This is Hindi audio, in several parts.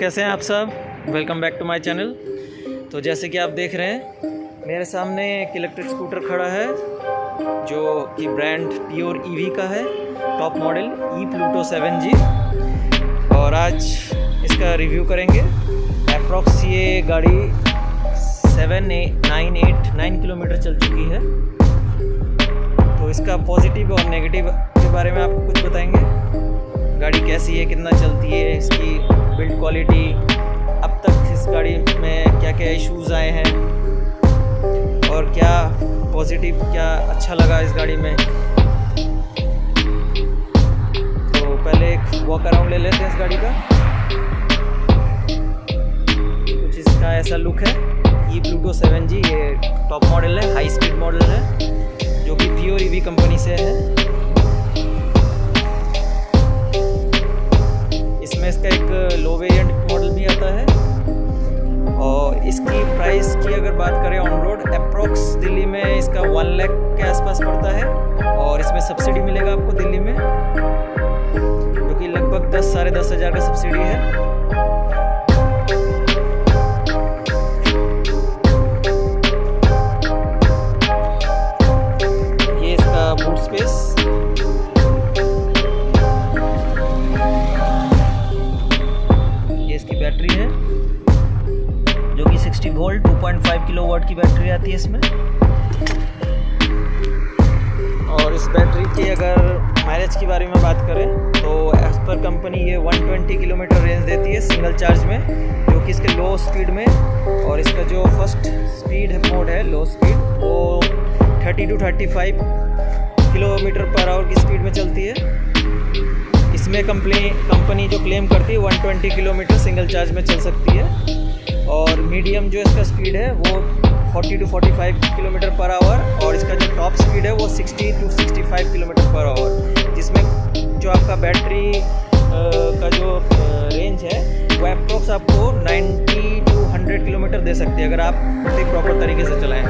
कैसे हैं आप सब। Welcome back to my channel. तो जैसे कि आप देख रहे हैं मेरे सामने एक इलेक्ट्रिक स्कूटर खड़ा है जो कि ब्रांड प्योर ईवी का है, टॉप मॉडल ई प्लूटो 7G। और आज इसका रिव्यू करेंगे। अप्रॉक्स ये गाड़ी 9 किलोमीटर चल चुकी है। तो इसका पॉजिटिव और नेगेटिव के बारे में आपको कुछ बताएंगे। गाड़ी कैसी है, कितना चलती है, इसकी बिल्ड क्वालिटी, अब तक इस गाड़ी में क्या क्या इश्यूज़ आए हैं और क्या पॉजिटिव, क्या अच्छा लगा इस गाड़ी में। तो पहले एक वॉक अराउंड ले लेते हैं इस गाड़ी का। कुछ इसका ऐसा लुक है। ई प्लूटो 7G ये टॉप मॉडल है, हाई स्पीड मॉडल है जो कि प्योर ईवी कंपनी से है। इसमें इसका एक लो वेरिएंट मॉडल भी आता है। और इसकी प्राइस की अगर बात करें ऑन रोड, अप्रॉक्स दिल्ली में इसका 1 लाख के आसपास पड़ता है। और इसमें सब्सिडी मिलेगा आपको दिल्ली में, जो कि लगभग 10 साढ़े 10 हज़ार का सब्सिडी है। ये इसका बूट स्पेस, बैटरी है जो कि 60 वोल्ट 2.5 किलोवाट की बैटरी आती है इसमें। और इस बैटरी की अगर माइलेज की बारे में बात करें तो एज पर कंपनी ये 120 किलोमीटर रेंज देती है सिंगल चार्ज में, जो कि इसके लो स्पीड में। और इसका जो फर्स्ट स्पीड मोड है लो स्पीड, वो 30 to 35 किलोमीटर पर आवर की स्पीड में चलती है। इसमें कंपनी जो क्लेम करती है 120 किलोमीटर सिंगल चार्ज में चल सकती है। और मीडियम जो इसका स्पीड है वो 40 to 45 किलोमीटर पर आवर। और इसका जो टॉप स्पीड है वो 60 to 65 किलोमीटर पर आवर, जिसमें जो आपका बैटरी का जो रेंज है वो अप्रॉक्स आपको 90 to 100 किलोमीटर दे सकती है अगर आप उसे प्रॉपर तरीके से चलाएं।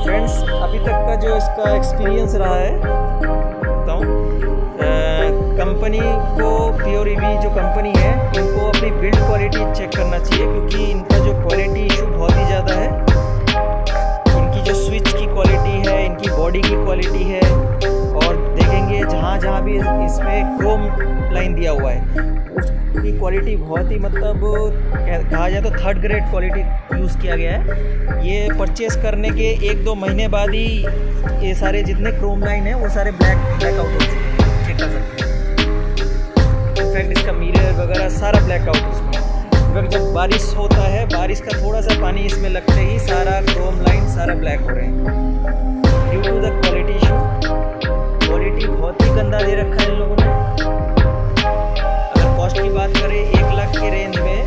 फ्रेंड्स, अभी तक का जो इसका एक्सपीरियंस रहा है कंपनी को, प्योर ईवी जो कंपनी है, इनको अपनी बिल्ड क्वालिटी चेक करना चाहिए, क्योंकि इनका जो क्वालिटी इशू बहुत ही ज़्यादा है। इनकी जो स्विच की क्वालिटी है, इनकी बॉडी की क्वालिटी है। और देखेंगे जहाँ भी इसमें क्रोम लाइन दिया हुआ है उसकी क्वालिटी बहुत ही, मतलब कहा जाए तो थर्ड ग्रेड क्वालिटी यूज़ किया गया है। ये परचेस करने के 1-2 महीने बाद ही ये सारे जितने क्रोम लाइन है वो सारे ब्लैक आउट हो चुके हैं, चेक कर सकते हैं। इनफैक्ट इसका मिरर वगैरह सारा ब्लैक आउट इसमें। इनफैक्ट जब बारिश होता है, बारिश का थोड़ा सा पानी इसमें लगते ही सारा क्रोम लाइन सारा ब्लैक हो रहे हैं due to the quality issue. Quality बहुत ही गंदा दे रखा है इन लोगों ने। अगर कॉस्ट की बात करें 1 लाख के रेंज में,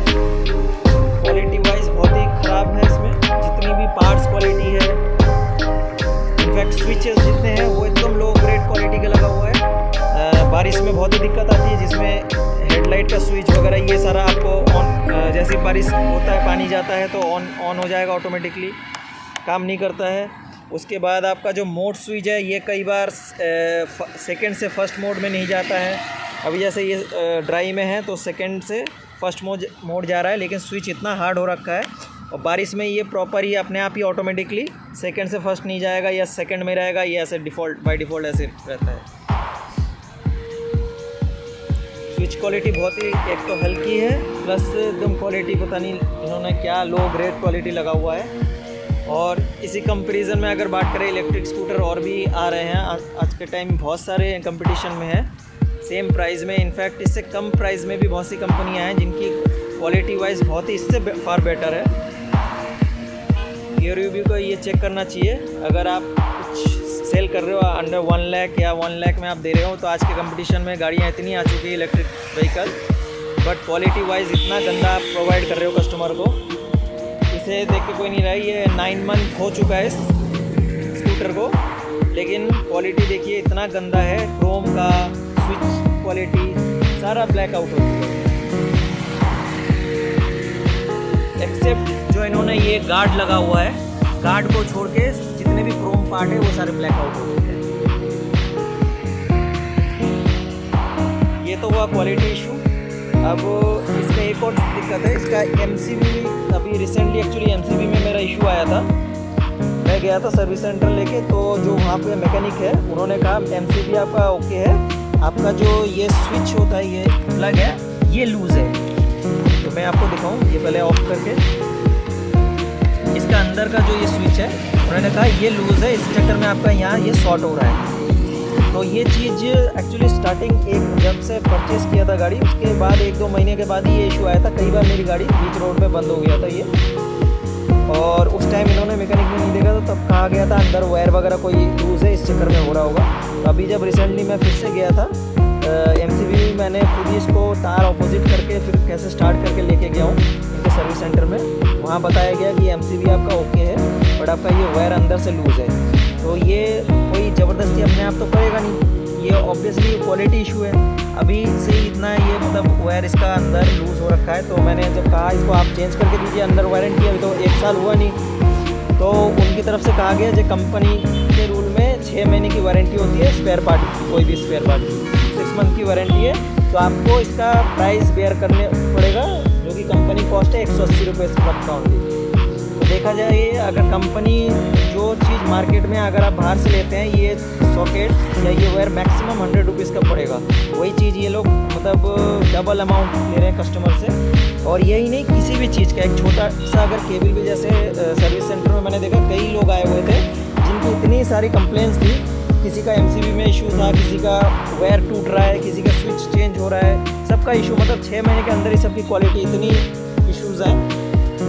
क्वालिटी वाइज बहुत ही ख़राब है इसमें। जितनी भी पार्ट्स क्वालिटी है, इनफैक्ट स्विचेस जितने हैं वो एकदम लो ग्रेड क्वालिटी का लगा हुआ है। बारिश में बहुत ही दिक्कत आती है, जिसमें हेडलाइट का स्विच वगैरह ये सारा आपको ऑन, जैसे बारिश होता है पानी जाता है तो ऑन हो जाएगा ऑटोमेटिकली, काम नहीं करता है। उसके बाद आपका जो मोड स्विच है ये कई बार सेकंड से फर्स्ट मोड में नहीं जाता है। अभी जैसे ये ड्राई में है तो सेकंड से फर्स्ट मोड जा रहा है, लेकिन स्विच इतना हार्ड हो रखा है। और बारिश में ये प्रॉपर ही अपने आप ही ऑटोमेटिकली सेकंड से फर्स्ट नहीं जाएगा या सेकंड में रहेगा, ये ऐसे बाय डिफ़ॉल्ट ऐसे रहता है। स्विच क्वालिटी बहुत ही एक तो हल्की है, प्लस एकदम क्वालिटी पता नहीं इन्होंने क्या लो ग्रेड क्वालिटी लगा हुआ है। और इसी कंपैरिजन में अगर बात करें, इलेक्ट्रिक स्कूटर और भी आ रहे हैं आज के टाइम, बहुत सारे कंपटीशन में है सेम प्राइस में। इनफैक्ट इससे कम प्राइस में भी बहुत सी कंपनियां हैं जिनकी क्वालिटी वाइज बहुत ही इससे फार बेटर है। प्योर ईवी को ये चेक करना चाहिए। अगर आप कुछ सेल कर रहे हो अंडर 1 लाख या 1 लाख में आप दे रहे हो, तो आज के कंपटीशन में गाड़ियाँ इतनी आ चुकी है electric vehicle, but quality wise इतना गंदा आप प्रोवाइड कर रहे हो कस्टमर को, इसे देख के कोई नहीं रहा। ये 9 मंथ हो चुका है इस स्कूटर को, लेकिन क्वालिटी देखिए इतना गंदा है। क्रोम का स्विच क्वालिटी सारा ब्लैक आउट हो चुका है। एक्सेप्ट जो इन्होंने ये गार्ड लगा हुआ है, गार्ड को छोड़ के जितने भी क्रोम पार्ट है वो सारे ब्लैक आउट हो चुके हैं। ये तो हुआ क्वालिटी इशू। अब इसमें एक और दिक्कत है, इसका MCV अभी रिसेंटली एक्चुअली MCV में मेरा इशू आया था। मैं गया था सर्विस सेंटर लेके, तो जो वहाँ पे मैकेनिक है उन्होंने कहा MCV आपका ओके है, आपका जो ये स्विच होता है, ये प्लग है, ये लूज़ है। तो मैं आपको दिखाऊँ, ये पहले ऑफ करके, इसका अंदर का जो ये स्विच है उन्होंने कहा ये लूज़ है, इस चक्कर में आपका यहाँ ये शॉर्ट हो रहा है। तो ये चीज़ एक्चुअली स्टार्टिंग जब से परचेज़ किया था गाड़ी, उसके बाद 1-2 महीने के बाद ही ये इशू आया था। कई बार मेरी गाड़ी बीच रोड पे बंद हो गया था ये, और उस टाइम इन्होंने मैकेनिक में नहीं देखा, तो तब कहा गया था अंदर वायर वगैरह कोई लूज़ है, इस चक्कर में हो रहा होगा। तो अभी जब रिसेंटली मैं फिर से गया था MCV, मैंने खुद ही इसको तार अपोजिट करके फिर कैसे स्टार्ट करके लेके गया हूँ इनके सर्विस सेंटर में। वहाँ बताया गया कि MCV आपका ओके है, बट आपका ये वायर अंदर से लूज़ है। तो ये कोई ज़बरदस्ती अपने आप तो करेगा नहीं, ये ऑब्वियसली क्वालिटी इशू है। अभी से ही इतना ये मतलब वायर इसका अंदर लूज़ हो रखा है। तो मैंने जब कहा इसको आप चेंज करके दीजिए, अंदर वारंटी अभी तो 1 साल हुआ नहीं, तो उनकी तरफ से कहा गया जो कंपनी के रूल में 6 महीने की वारंटी होती है स्पेयर पार्ट की, कोई भी स्पेयर पार्ट की 6 मंथ की वारंटी है। तो आपको इसका प्राइस बेयर करने पड़ेगा, जो कि कंपनी कॉस्ट है 180 रुपये ट्रक का ओनली। तो देखा जाए, अगर कंपनी जो चीज़ मार्केट में अगर आप बाहर से लेते हैं, ये सॉकेट या ये वायर मैक्सिमम 100 रुपीज़ का पड़ेगा, वही चीज़ ये लोग मतलब डबल अमाउंट ले रहे हैं कस्टमर से। और यही नहीं, किसी भी चीज़ का एक छोटा सा अगर केबल भी, जैसे सर्विस सेंटर में मैंने देखा कई लोग आए हुए थे जिनकी इतनी सारी कंप्लेंट्स थी, किसी का MCV में इशू था, किसी का वायर टूट रहा है, किसी का स्विच चेंज हो रहा है, सबका इशू, मतलब 6 महीने के अंदर ही सबकी क्वालिटी इतनी इश्यूज़ हैं।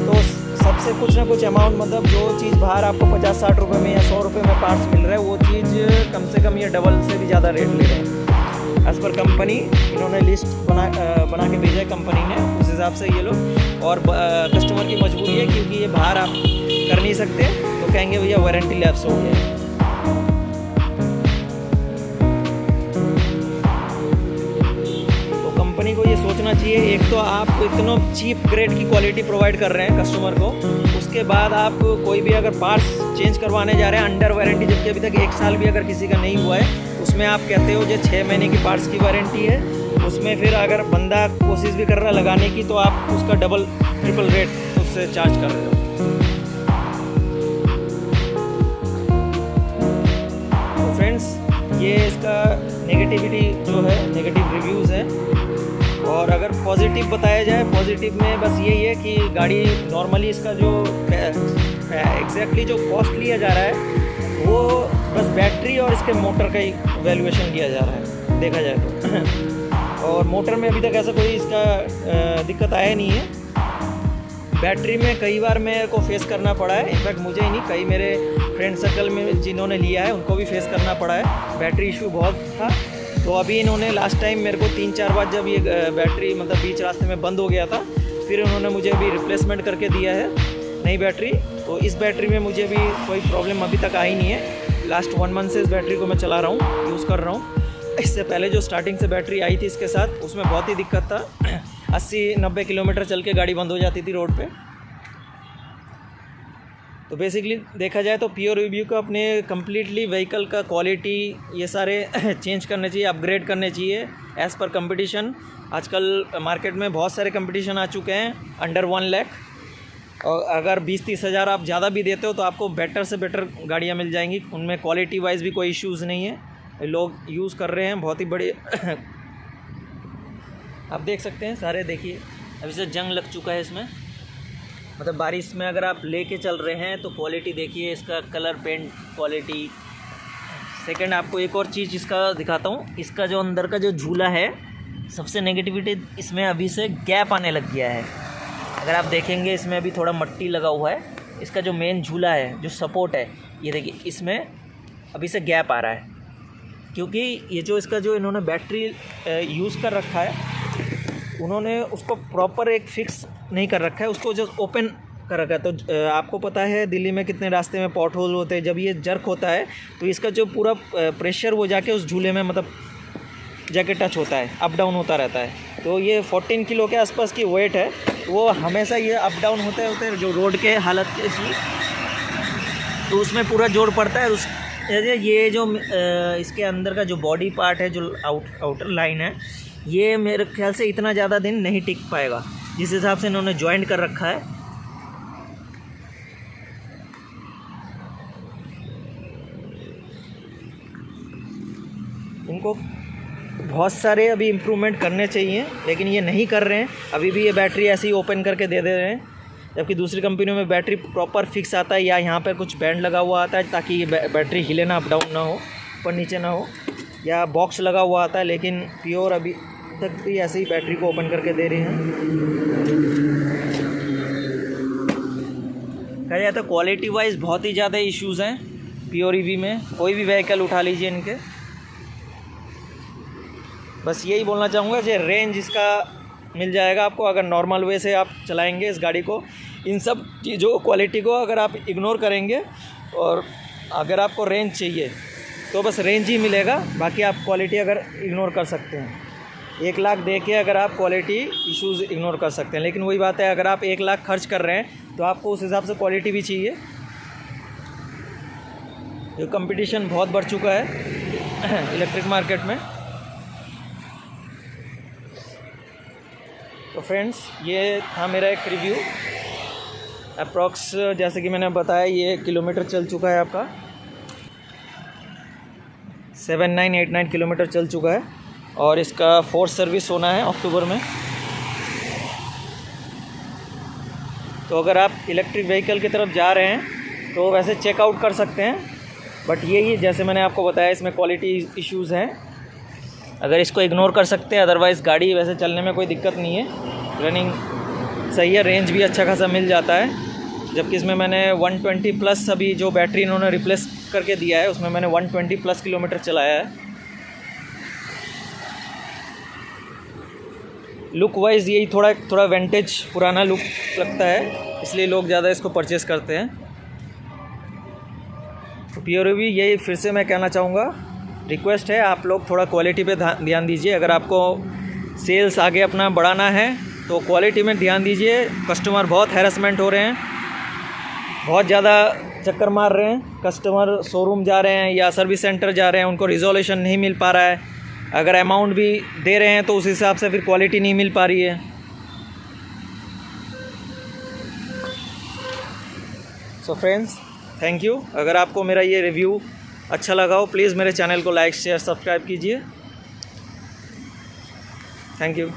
तो सबसे कुछ ना कुछ अमाउंट, मतलब जो चीज़ बाहर आपको 50-60 रुपये में या 100 रुपये में पार्ट्स मिल रहा है, वो चीज़ कम से कम ये डबल से भी ज़्यादा रेट ले रहे हैं। एज़ पर कंपनी इन्होंने लिस्ट बना के भेजा है कंपनी ने, उस हिसाब से ये लोग, और कस्टमर की मजबूरी है क्योंकि ये बाहर आप कर नहीं सकते, तो कहेंगे भैया वारंटी लैप्स हो गया। कंपनी को ये सोचना चाहिए, एक तो आप इतना चीप ग्रेड की क्वालिटी प्रोवाइड कर रहे हैं कस्टमर को, उसके बाद आप कोई भी अगर पार्ट्स चेंज करवाने जा रहे हैं अंडर वारंटी, जबकि अभी तक 1 साल भी अगर किसी का नहीं हुआ है, उसमें आप कहते हो जो 6 महीने की पार्ट्स की वारंटी है, उसमें फिर अगर बंदा कोशिश भी कर रहा है लगाने की, तो आप उसका डबल ट्रिपल रेट उससे चार्ज कर रहे हो। तो फ्रेंड्स, ये इसका नेगेटिविटी जो है, नेगेटिव रिव्यूज़ है। और अगर पॉजिटिव बताया जाए, पॉजिटिव में बस यही है कि गाड़ी नॉर्मली इसका जो एग्जैक्टली जो कॉस्ट लिया जा रहा है, वो बस बैटरी और इसके मोटर का ही वैल्यूएशन लिया जा रहा है देखा जाए तो। और मोटर में अभी तक ऐसा कोई इसका दिक्कत आया नहीं है। बैटरी में कई बार मेरे को फेस करना पड़ा है, इनफैक्ट मुझे ही नहीं, कई मेरे फ्रेंड सर्कल में जिन्होंने लिया है उनको भी फेस करना पड़ा है। बैटरी इशू बहुत था, तो अभी इन्होंने लास्ट टाइम मेरे को 3-4 बार जब ये बैटरी मतलब बीच रास्ते में बंद हो गया था, फिर उन्होंने मुझे अभी रिप्लेसमेंट करके दिया है नई बैटरी। तो इस बैटरी में मुझे भी कोई प्रॉब्लम अभी तक आई नहीं है। लास्ट 1 मंथ से इस बैटरी को मैं चला रहा हूँ, यूज़ कर रहा हूँ। इससे पहले जो स्टार्टिंग से बैटरी आई थी इसके साथ, उसमें बहुत ही दिक्कत था। 80-90 किलोमीटर चल के गाड़ी बंद हो जाती थी रोड पे। तो बेसिकली देखा जाए तो प्योर रिव्यू को अपने कम्प्लीटली व्हीकल का क्वालिटी ये सारे चेंज करने चाहिए, अपग्रेड करने चाहिए एज़ पर कंपटीशन। आजकल मार्केट में बहुत सारे कंपटीशन आ चुके हैं अंडर 1 लाख, और अगर 20-30 हज़ार आप ज़्यादा भी देते हो तो आपको बेटर से बेटर गाड़ियाँ मिल जाएंगी। उनमें क्वालिटी वाइज भी कोई इश्यूज़ नहीं है, लोग यूज़ कर रहे हैं बहुत ही बड़े। आप देख सकते हैं सारे, देखिए अभी से जंग लग चुका है इसमें, मतलब बारिश में अगर आप लेके चल रहे हैं तो क्वालिटी देखिए इसका, कलर पेंट क्वालिटी। सेकंड आपको एक और चीज़ इसका दिखाता हूँ, इसका जो अंदर का जो झूला है, सबसे नेगेटिविटी इसमें अभी से गैप आने लग गया है। अगर आप देखेंगे इसमें अभी थोड़ा मट्टी लगा हुआ है। इसका जो मेन झूला है, जो सपोर्ट है, ये देखिए इसमें अभी से गैप आ रहा है, क्योंकि ये जो इसका जो इन्होंने बैटरी यूज़ कर रखा है, उन्होंने उसको प्रॉपर एक फिक्स नहीं कर रखा है, उसको जो ओपन कर रखा है। तो आपको पता है दिल्ली में कितने रास्ते में पॉट होल होते हैं, जब ये जर्क होता है तो इसका जो पूरा प्रेशर वो जाके उस झूले में मतलब जाके टच होता है, अप डाउन होता रहता है। तो ये 14 किलो के आसपास की वेट है, वो हमेशा ये अप डाउन होते होते जो रोड के हालत कैसी, तो उसमें पूरा जोड़ पड़ता है। उस ये जो इसके अंदर का जो बॉडी पार्ट है, जो आउटर लाइन है, ये मेरे ख्याल से इतना ज़्यादा दिन नहीं टिक पाएगा, जिस हिसाब से इन्होंने जॉइंट कर रखा है। इनको बहुत सारे अभी इम्प्रूवमेंट करने चाहिए, लेकिन ये नहीं कर रहे हैं। अभी भी ये बैटरी ऐसे ही ओपन करके दे रहे हैं, जबकि दूसरी कंपनियों में बैटरी प्रॉपर फिक्स आता है या यहाँ पर कुछ बैंड लगा हुआ आता है ताकि ये बैटरी हिले ना, अप डाउन ना हो, ऊपर नीचे ना हो, या बॉक्स लगा हुआ आता है। लेकिन प्योर अभी तक भी ऐसे ही बैटरी को ओपन करके दे रहे हैं। कहा जाए तो क्वालिटी वाइज बहुत ही ज़्यादा इश्यूज़ हैं प्योर ईवी में। कोई भी व्हीकल उठा लीजिए इनके। बस यही बोलना चाहूँगा कि रेंज इसका मिल जाएगा आपको अगर नॉर्मल वे से आप चलाएंगे इस गाड़ी को। इन सब चीज़ों क्वालिटी को अगर आप इग्नोर करेंगे और अगर आपको रेंज चाहिए तो बस रेंज ही मिलेगा, बाकी आप क्वालिटी अगर इग्नोर कर सकते हैं। 1 लाख दे के अगर आप क्वालिटी इश्यूज़ इग्नोर कर सकते हैं, लेकिन वही बात है अगर आप 1 लाख खर्च कर रहे हैं तो आपको उस हिसाब से क्वालिटी भी चाहिए। ये कंपटीशन बहुत बढ़ चुका है इलेक्ट्रिक मार्केट में। तो फ्रेंड्स, ये था मेरा एक रिव्यू। अप्रॉक्स जैसे कि मैंने बताया ये किलोमीटर चल चुका है आपका 7989 किलोमीटर चल चुका है, और इसका 4th सर्विस होना है अक्टूबर में। तो अगर आप इलेक्ट्रिक व्हीकल की तरफ जा रहे हैं तो वैसे चेकआउट कर सकते हैं, बट यही जैसे मैंने आपको बताया इसमें क्वालिटी इश्यूज़ हैं। अगर इसको इग्नोर कर सकते हैं, अदरवाइज़ गाड़ी वैसे चलने में कोई दिक्कत नहीं है, रनिंग सही है, रेंज भी अच्छा खासा मिल जाता है। जबकि इसमें मैंने 120 प्लस अभी जो बैटरी इन्होंने रिप्लेस करके दिया है उसमें मैंने 120 प्लस किलोमीटर चलाया है। लुक वाइज यही थोड़ा विंटेज पुराना लुक लगता है, इसलिए लोग ज़्यादा इसको परचेज़ करते हैं। तो प्योर ईवी यही फिर से मैं कहना चाहूँगा, रिक्वेस्ट है आप लोग थोड़ा क्वालिटी पे ध्यान दीजिए। अगर आपको सेल्स आगे अपना बढ़ाना है तो क्वालिटी में ध्यान दीजिए। कस्टमर बहुत हैरेसमेंट हो रहे हैं, बहुत ज़्यादा चक्कर मार रहे हैं। कस्टमर शोरूम जा रहे हैं या सर्विस सेंटर जा रहे हैं, उनको रिजोल्यूशन नहीं मिल पा रहा है। अगर अमाउंट भी दे रहे हैं तो उस हिसाब से फिर क्वालिटी नहीं मिल पा रही है। So friends, thank you. अगर आपको मेरा ये रिव्यू अच्छा लगा हो प्लीज़ मेरे चैनल को लाइक शेयर सब्सक्राइब कीजिए। Thank you.